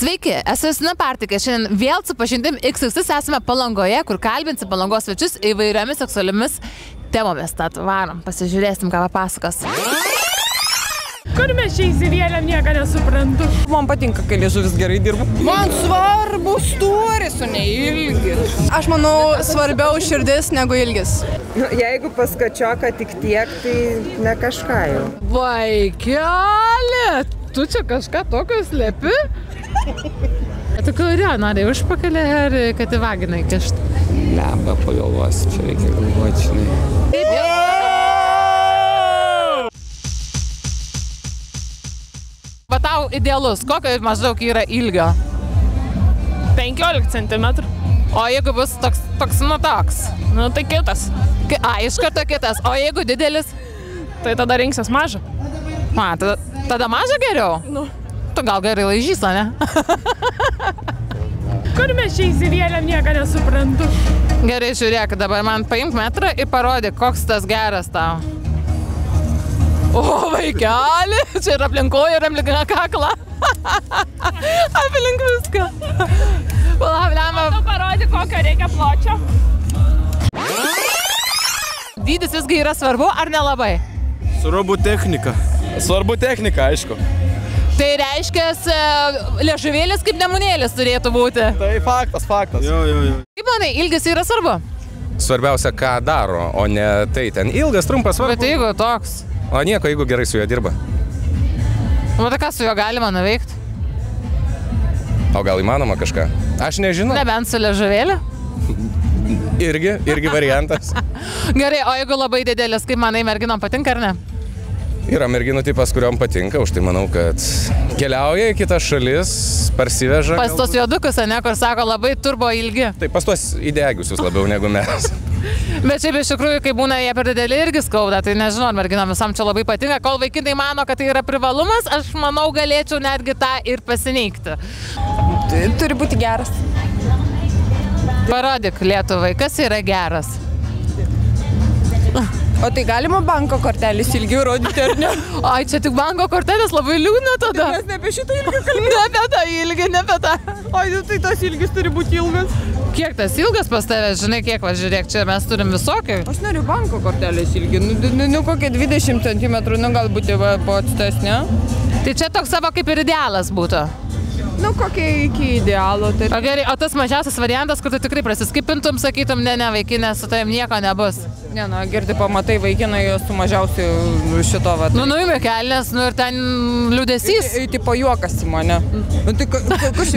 Sveiki, esu Justina Partikė. Šiandien vėl su pažintim XXS esame Palangoje, kur kalbinsi Palangos svečius įvairiomis seksualiomis temomis. Tad varom, pasižiūrėsim, ką papasakos. Kur mes čia įsivėlėm, nieko nesuprantu. Man patinka, kai liežuvis gerai dirba. Man svarbus turis, o ne ilgis. Aš manau, svarbiau širdis negu ilgis. Jeigu paskačioka tik tiek, tai ne kažką jau. Vaikeli, tu čia kažką tokio slepi? Tu kurio nori užpakalį ar kad į vaginą įkišt? Lemba, pagalvosiu, čia reikia galvoti, žinai. Va tau idealus, kokio maždaug yra ilgio? 15 cm. O jeigu bus toks, nu toks? Nu tai kitas. Iš karto kitas. O jeigu didelis? Tai tada rinksies mažą. Tada mažą geriau? Nu. Tu gal gerai laižys, ne? Kur mes čia įsivėlėm, nieko nesuprantu. Gerai, žiūrėk, dabar man paimk metrą ir parodyk, koks tas geras tau. O, vaikeli, čia ir aplinkoje, ir aplink kaklą. Aplink viską. Tu parodyk, kokio reikia pločio. Dydis visgi yra svarbu, ar nelabai? Svarbu technika. Svarbu technika, aišku. Tai reiškia, liežuvėlis kaip nemunėlis turėtų būti. Tai faktas. Jo. Kaip manai, ilgis yra svarbu? Svarbiausia, ką daro, o ne tai ten ilgas, trumpas, svarbu. Bet jeigu toks. O nieko, jeigu gerai su juo dirba. O tai ką su juo galima nuveikti? O gal įmanoma kažką? Aš nežinau. Nebent su liežuvėliu? Irgi variantas. Gerai, o jeigu labai didelis, kaip manai, merginom patinka ar ne? Yra merginų tipas, kuriuom patinka, už tai manau, kad keliauja į kitas šalis, parsiveža. Pas tos juodukus, ne, kur sako labai turbo ilgi. Tai pas tuos įdegusius labiau negu mes. Bet šiaip iš tikrųjų, kai būna jie per didelį irgi skauda, tai nežinau, ar merginom visam čia labai patinka. Kol vaikinai mano, kad tai yra privalumas, aš manau, galėčiau netgi tą ir pasineigti. Turi būti geras. Parodyk Lietuvai, kas yra geras. O tai galima banko kortelės ilgiau rodyti, ar ne? Ai, čia tik banko kortelės, labai liūdna tada. Mes ne apie šitą ilgį kalbėjome. Ne apie tą ilgį, ne apie tą. Ai, tai tas ilgis turi būti ilgas. Kiek tas ilgas pas tave, žinai, kiek, va, žiūrėk, čia mes turim visokį. Aš noriu banko kortelės ilgį, nu kokie 20 cm, nu galbūt jau buvo atstesnė. Tai čia toks savo kaip ir idealas būtų. Nu kokie iki idealo. Tai... O gerai, o tas mažiausias variantas, kur tu tikrai prasiskipintum, sakytum, ne, vaikinė, su tavim nieko nebus. Ne, na, girdi, pamatai vaikinai su mažiausiu šito, va. Nu, nuimė kelnes, nu ir ten liūdesys. Tipo juokas į mane. Nu, tai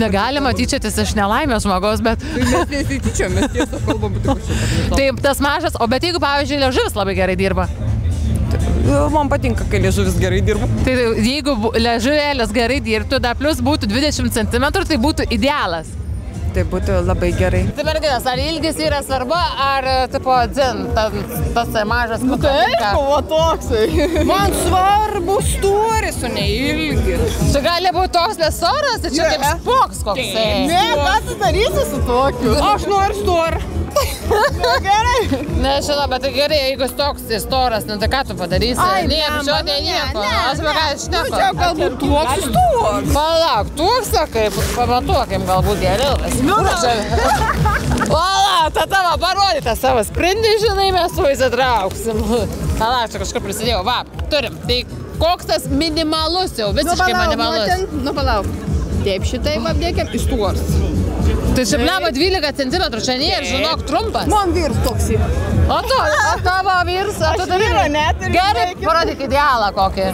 negalima tyčiotis iš nelaimės žmogaus, bet... Mes nesityčiom, mes tiesą kalbam, tai kažkaip. Taip, tas mažas, o bet jeigu, pavyzdžiui, liežuvis labai gerai dirba? Man patinka, kai liežuvis gerai dirba. Tai jeigu liežuvėlis gerai dirbtų, dar plus būtų 20 cm, tai būtų idealas. Tai būtų labai gerai. Tai merginas, ar ilgis yra svarbu, ar tipo dzin, tas mažas patinka? Taip, toksai. Man svarbus turis, o ne ilgis. Čia gali būti toks lesoras, tai čia kaip spoks koksai. Ne, ką tu darysi su tokiu? Aš noriu storą. Gerai. Nežinau, bet tai gerai, jeigu toks storas, tai ką tu padarysi? Nieko. Aš be ką šneku. Čia galbūt tuoks storas. Palauk, tuoks, kaip pamatuokim galbūt geriau. Palauk, tą tavo parodytą savo sprendį, žinai, mes su įsitrauksim. Palauk, čia kažkur prisidėjau. Va, turim. Tai koks tas minimalus jau, visiškai minimalus. Nu, palauk. Taip, šitaip apdėkiam, įstuors. Tai šiaip lema 12 cm, čia nėra, žinok, trumpas. Man vyrs toks yra. O tavo vyrs, o tu turi? Gerai, parodyk idealą kokį.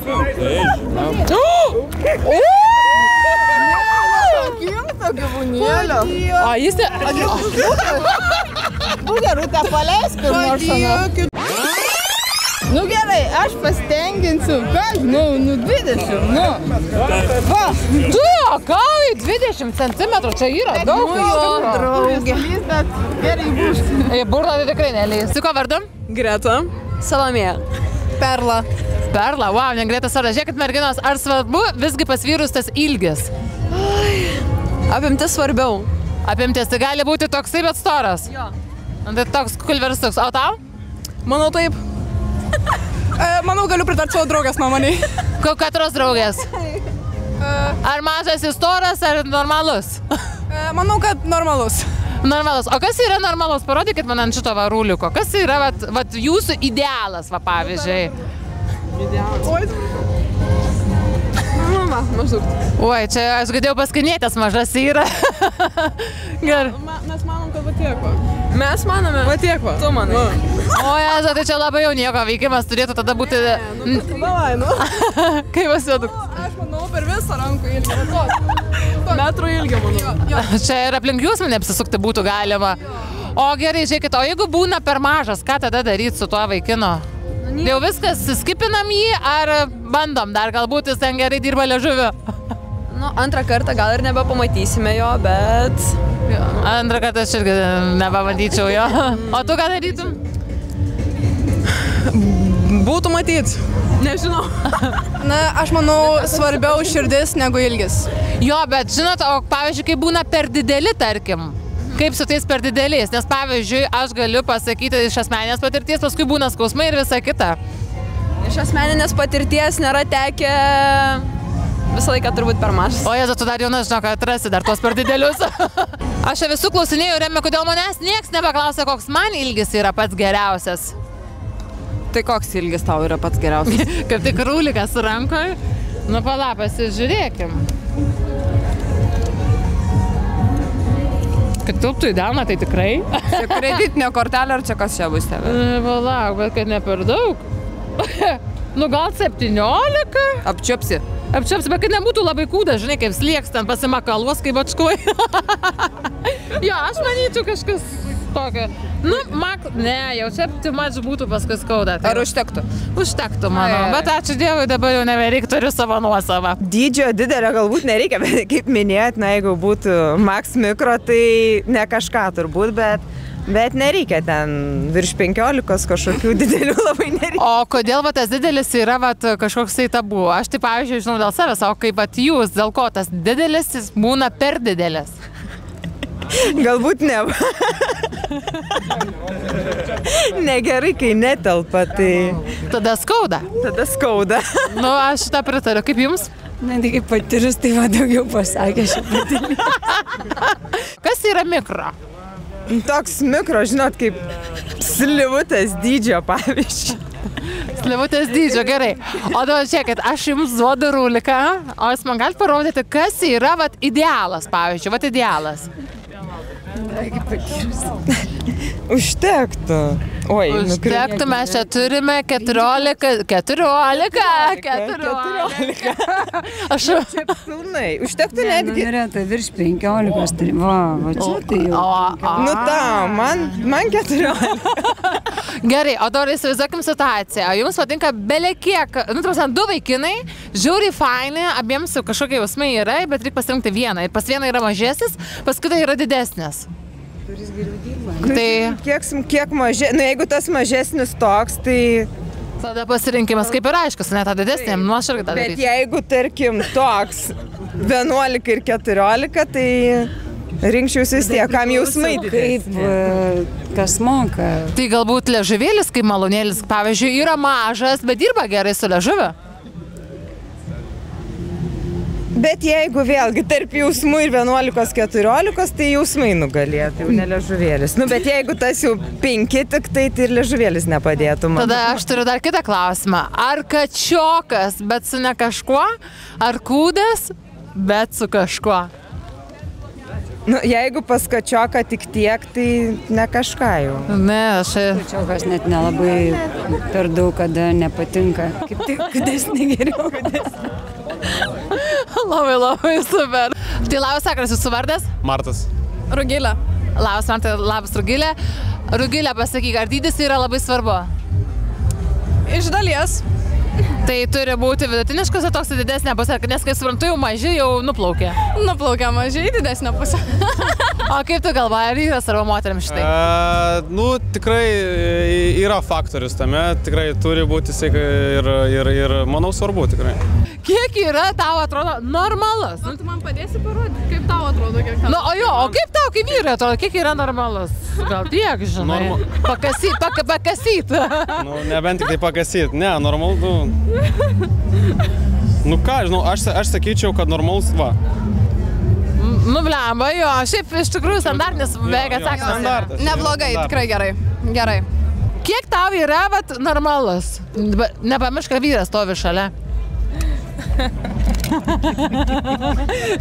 Gimto gyvūnėlio. O jis... Gerutę paleisk, kur nors ano. Nu gerai, aš pasitenginsiu, ką, nu 20, nu. Va. Tu, ką, 20 cm, čia yra daug. Jo, draugė. Bet gerai bus. Į burną tai tikrai nelys. Su ko vardu? Greta. Salomėja. Perla. Perla, wow, ne Greta Sara. Žiūrėkit, merginos, ar svarbu visgi pas vyrus tas ilgis? Apimtis svarbiau. Apimtis, tai gali būti toksai, bet storas. Jo. Tai toks kulveris toks. O tau? Manau taip. Manau, galiu pritarti savo draugės nuomonei. Katros draugės? Ar mažas storas, ar normalus? Manau, kad normalus. Normalus. O kas yra normalus? Parodykit man ant šito varuliuko. Kas yra vat jūsų idealas, va pavyzdžiui? Oi. Mama, maždaug. Oi, čia aš girdėjau paskanėtės mažas yra. Gerai. Mes manom, kad va tiek va. Mes manome. Va tiek va. Tu manai. O, Jezu, tai čia labai jau nieko veikimas turėtų tada būti... Davai, nu. Kaip pasėduk? Aš manau, per visą rankų ilgį. Metro ilgio, manau. Čia ir aplink jūs man apsisukti būtų galima. O gerai, žiūrėkit, o jeigu būna per mažas, ką tada daryti su tuo vaikinu? Jau viskas, skipinam jį, ar bandom dar, galbūt jis ten gerai dirba liežuviu? Nu, antrą kartą gal ir nebepamatysime jo, bet... Antrą kartą aš irgi nebematyčiau jo. O tu ką darytum? Būtų matyt. Nežinau. Na, aš manau, svarbiau širdis negu ilgis. Jo, bet žinot, o pavyzdžiui, kai būna per dideli, tarkim, kaip su tais per dideliais, nes pavyzdžiui, aš galiu pasakyti iš asmeninės patirties, paskui būna skausmai ir visa kita. Iš asmeninės patirties nėra tekę visą laiką turbūt per mažas. O Jezu, tu dar jauna, žinau, kad atrasi dar tos per didelius. Aš čia visų klausinėjau, Remi, kodėl manęs nieks nebeklausė, koks man ilgis yra pats geriausias. Tai koks ilgis tau yra pats geriausias? Kaip tik rūlikas rankoje. Nu, pala, pasižiūrėkim. Kad tilptų į delną, tai tikrai. Čia kreditinė kortelė, ar čia kas čia bus tebe? Palauk, bet kad ne per daug. Nu, gal 17? Apčiopsi. Apčiopsi, bet kad nebūtų labai kūda, žinai, kaip slieks ten pasimakaluos, kaip bačkoj. Jo, aš manyčiau kažkas tokio. Nu, ne, jau čia timač būtų paskui skauda. Tai ar užtektų? Užtektų, manau. Bet ačiū Dievui, dabar jau nebereik, turiu savo nuosavą. Dydžio didelio galbūt nereikia, bet kaip minėjot, na, jeigu būtų max mikro, tai ne kažką turbūt, bet nereikia ten virš 15 kažkokių didelių labai nereikia. O kodėl va tas didelis yra va kažkoks tai tabu? Aš tai pavyzdžiui žinau dėl savęs, o kaip va jūs, dėl ko tas didelis jis būna per didelis? Galbūt ne. Negerai, kai netelpa, tai... Tada skauda. Tada skauda. Nu, aš šitą pritariu. Kaip jums? Na, tai kaip patyrus, tai va daugiau pasakė šitą dalyką. Kas yra mikro? Toks mikro, žinot, kaip slivutės dydžio, pavyzdžiui. Slivutės dydžio, gerai. O dabar žiūrėkit, aš jums duodu rūliką, o jūs man galite parodyti, kas yra vat idealas, pavyzdžiui, vat idealas. Užtektų. Oi, užtektų, mes čia turime 14. Aš... Pilnai, užtektų netgi. Norėtų virš 15, tai va čia tai jau. Nu ta, man 14. Gerai, o dabar įsivaizduokim situaciją. Jums patinka belekiek, nu, tarsi, 2 vaikinai, žiauriai faini, abiems jau kažkokie jausmai yra, bet reikia pasirinkti vieną. Ir pas vieną yra mažesnis, pas kitą yra didesnis. Tai kiek mažesnis, nu jeigu tas mažesnis toks, tai... Tada pasirinkimas kaip ir aiškus, ne tą didesnį, nu aš irgi tą daryti. Bet jeigu, tarkim, toks 11 ir 14, tai rinkčiausi vis tiek, kam jausmai didesnė. Kaip kas moka. Tai galbūt liežuvėlis kaip malonėlis, pavyzdžiui, yra mažas, bet dirba gerai su liežuviu. Bet jeigu vėlgi tarp jausmų ir 11-14, tai jausmai nugalėtų, jau ne liežuvėlis. Nu, bet jeigu tas jau 5 tik tai ir liežuvėlis nepadėtų man. Tada aš turiu dar kitą klausimą. Ar kačiokas, bet su ne kažkuo? Ar kūdas, bet su kažkuo? Nu, jeigu pas kačioką tik tiek, tai ne kažką jau. Ne, aš... Kačiokas net nelabai per daug kada nepatinka. Kaip tik kūdesnė geriau. Labai super. Tai labas vakaras, jūsų vardas? Martas. Rugilė. Labas, Marta, labas Rugilė. Rugilė, pasakyk, ar dydis yra labai svarbu? Iš dalies. Tai turi būti vidutiniškas, o toks didesnė pusė, nes kai suprantu, jau maži jau nuplaukė. Nuplaukė mažiai, didesnė pusė. O kaip tu galvoji, ar vyras arba moteriam šitai? Nu, tikrai yra faktorius tame, tikrai turi būti ir manau svarbu tikrai. Kiek yra tau atrodo normalus? Tu man padėsi parodyti, kaip tau atrodo, kiek tau? Nu, o jo, o kaip tau, kaip vyrai atrodo, kiek yra normalus? Gal tiek, žinai? Pakasyt. Nu, nebent tik tai pakasyt. Ne, normalu. Nu ką, žinau, aš sakyčiau, kad normalus va. Nu, blemba, jo, šiaip iš tikrųjų standartinis beveik atsakymas. Neblogai, tikrai gerai. Gerai. Kiek tau yra, vat, normalus? Nepamiršk, kad vyras stovi šalia.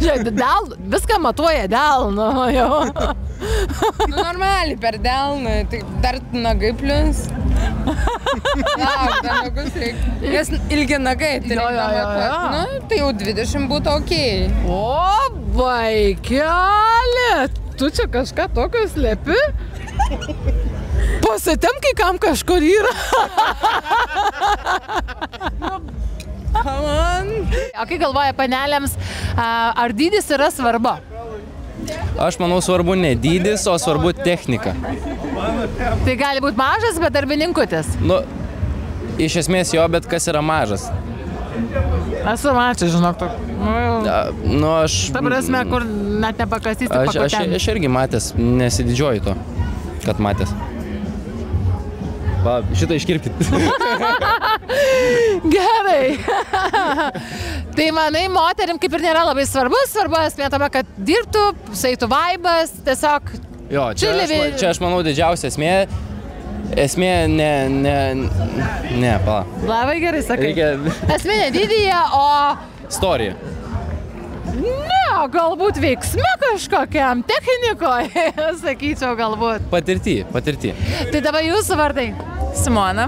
Žiūrėk, viską matuoja delnu, jau. Nu, normaliai per delną, tai dar nagai plius. Dar nagus reikia. Nes ilgi nagai, tai reikia matuoti. Nu, tai jau 20 būtų okei. O, vaikeli, tu čia kažką tokio slepi? Pasitemk, kai kam kažkur yra. O kai galvoja panelėms, ar dydis yra svarbu? Aš manau, svarbu ne dydis, o svarbu technika. Tai gali būti mažas, bet darbininkutis? Nu, iš esmės jo, bet kas yra mažas? Esu mačias, žinok, Nu, aš... Ta prasme, kur net nepakastysi pakutenti. Aš irgi matęs, nesididžiuoju to, kad matęs. Va, šitą iškirpkit. Gerai. Tai manai, moterim kaip ir nėra labai svarbu esmė tame, kad dirbtų, saitų vaibas, tiesiog... Jo, čia aš manau didžiausia esmė. Esmė ne, pala. Labai gerai sakai. Esmė ne didyje, o... Storija. Ne, galbūt veiksme kažkokiam, technikoje, sakyčiau galbūt. Patirty. Tai dabar jūsų vardai? Simona.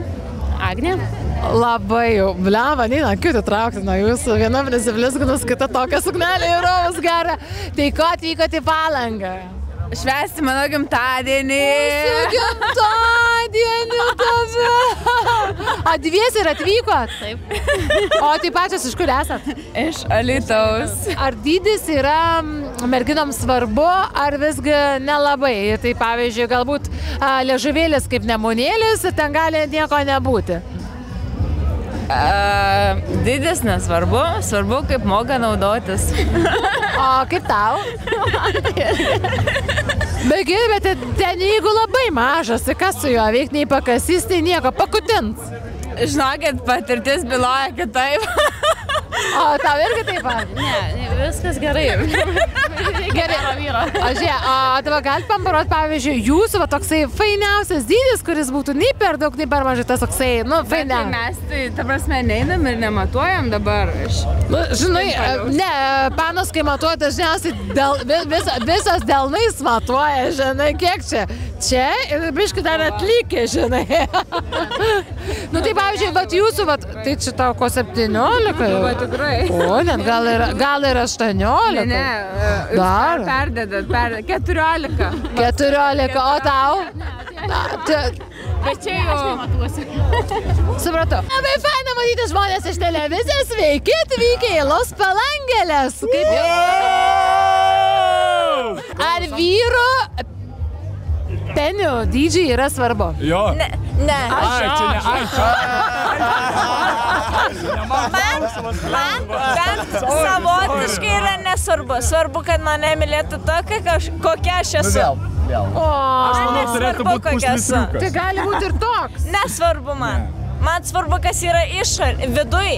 Agnė. Labai jau, bleva, neina, kitų traukti nuo jūsų. Viena prisiblizginus, kita tokia suknelė ir rovas gara. Tai ko atvykote į Palangą? Švęsti mano gimtadienį. Gimtadienį tave. Dviesi ir atvykot? Taip. O tai pačios iš kur esat? Iš Alytaus. Ar dydis yra merginoms svarbu, ar visgi nelabai? Tai pavyzdžiui, galbūt liežuvėlis kaip nemunėlis, ten gali nieko nebūti. Dydis nesvarbu, svarbu kaip moka naudotis. O kaip tau? Bet ten jeigu labai mažas, tai kas su juo veik, nei pakasys, tai nieko, pakutins. Žinokit, patirtis byloja kitaip. O tau irgi taip pat? Ne, viskas gerai. Gerai. O dabar galite pamparot, pavyzdžiui, jūsų toksai fainiausias dydis, kuris būtų nei per daug, nei per mažai, tas toksai, nu, fainiausias. Mes tai, ta prasme, neinam ir nematuojam dabar. Žinai, ne, panos, kai matuoja, dažniausiai visos delnais matuoja, žinai, kiek čia. Čia ir biškai dar atlikė, žinai. Nu, tai pavyzdžiui, jūsų, tai čia tau ko 17 jau? Tikrai. O, net gal ir 18. Ne, dar. Perdedat, 14. 14, o tau? Bet čia jau... Supratau. Labai faina matyti žmonės iš televizijos, sveiki atvykę į Los Palangeles. Ar vyrų penių dydžiai yra svarbu? Jo. Ne. Man bent savotiškai yra nesvarbu. Svarbu, kad mane mylėtų tokia, kokia aš esu. Man nesvarbu, kokia esu. Tai gali būti ir toks. Nesvarbu man. Man svarbu, kas yra viduj.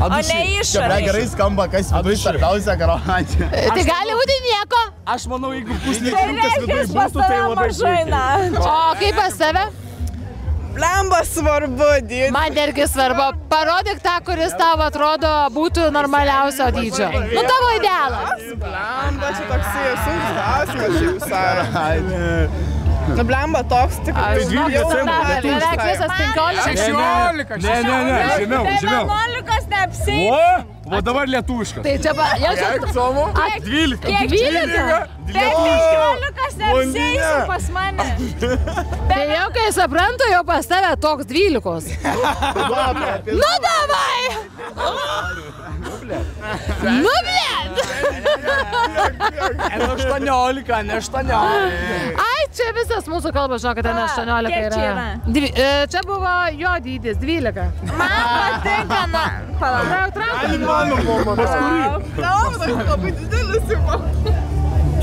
O ne išorė. Gerai skamba, kas viduj svarbiausia garantija. Tai gali būti nieko. Aš manau, jeigu puslitriukas viduj būtų, tai labai puikiai. O kaip pas save? Blemba svarbu, dydis. Man irgi svarbu. Parodyk tą, kuris tau atrodo būtų normaliausio dydžio. Nu, tavo idealas. Blemba, čia toksai sunkus klausimas šiaip visai. Nu, blemba toks tik... Aš beveik visas 15. 16. Ne, žinau. 11 neapsėsim. O dabar lietuviškas. Tai čia Kiek somų? 12. 12? Bet 15 neapsėsim pas mane. Tai jau kai suprantu, jau pas tave toks 12. Nu, davai! Nu, blėd! 18, ne 18. Ai, čia visas mūsų kalbas, žinau, kad ten 18 yra. Čia buvo jo dydis, 12. Man patinka, na. Trauk. Mano mama. Labai didelis jau.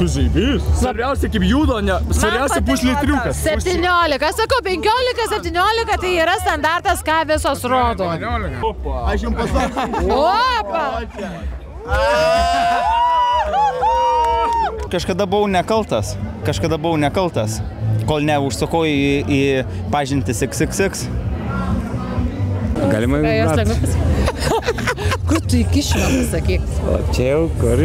Tu žaibys? Svarbiausia kaip judo, ne? Svarbiausia puslitriukas. 17, sakau, 15, 17, tai yra standartas, ką visos rodo. Aš jums pasakysiu. Opa! Kažkada buvau nekaltas, kol neužsukau į pažintis XXX. Galima įmati. Kur tu įkišimą pasakyk? Čia jau kur.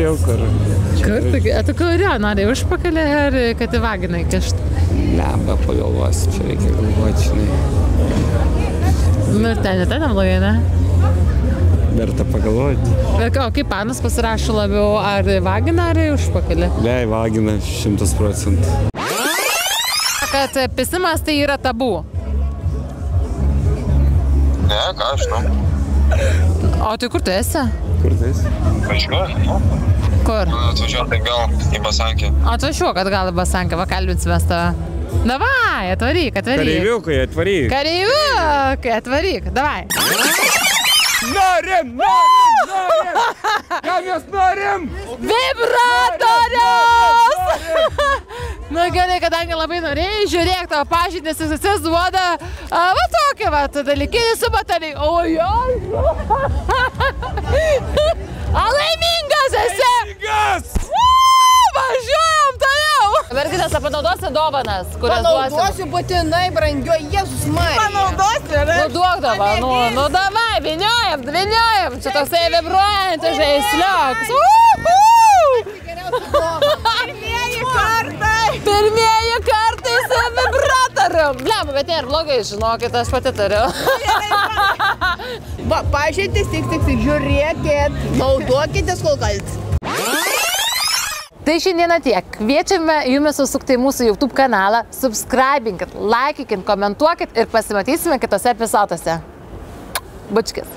Kur tu, tu kurio, nori užpakalį ar kad į vaginą įkišt? Lemba, pagalvosiu, čia reikia galvoti, žinai. Nu ir ten blogai, ne? Verta pagalvoti. Bet o kaip panas pasirašo labiau, ar į vaginą, ar į užpakalį? Ne, į vaginą 100%. Kad pisimas tai yra tabu. Ne, ką aš žinau. O tai kur tu esi? Važiuoju. Kur? Atvažiuoju tai gal į Basankį. Atvažiuok atgal į Basankę, pakalbinsime tave. Davai, atvaryk. Kareiviukai, atvaryk. Kareiviukai, atvaryk, davai. Norim! Ką mes norim? Vibratorius! Na gerai, kadangi labai norėjai, žiūrėk, tavo pažintis jis duoda va tokį va dalykinį su bataliai. O joj! A laimingas esi! Laimingas! Važiuojam toliau! Merginas, panaudosi dovanas, kurias duosim? Panaudosiu būtinai, brangioji Jėzus Marija. Panaudosi, ar ne? Nu duok dabar, nu davai, vyniojam. Čia toksai vibruojantis žaisliukas. Pirmieji kartai su vibratorium. Blemba, bet nėra blogai, žinokit, aš pati turiu. Va, pažiūrėtis, tik žiūrėkit, naudokitės kol galit. Tai šiandieną tiek. Kviečiame jumis susukti į mūsų YouTube kanalą, subscribinkit, laikykit, komentuokit ir pasimatysime kitose epizoduose. Bučkis.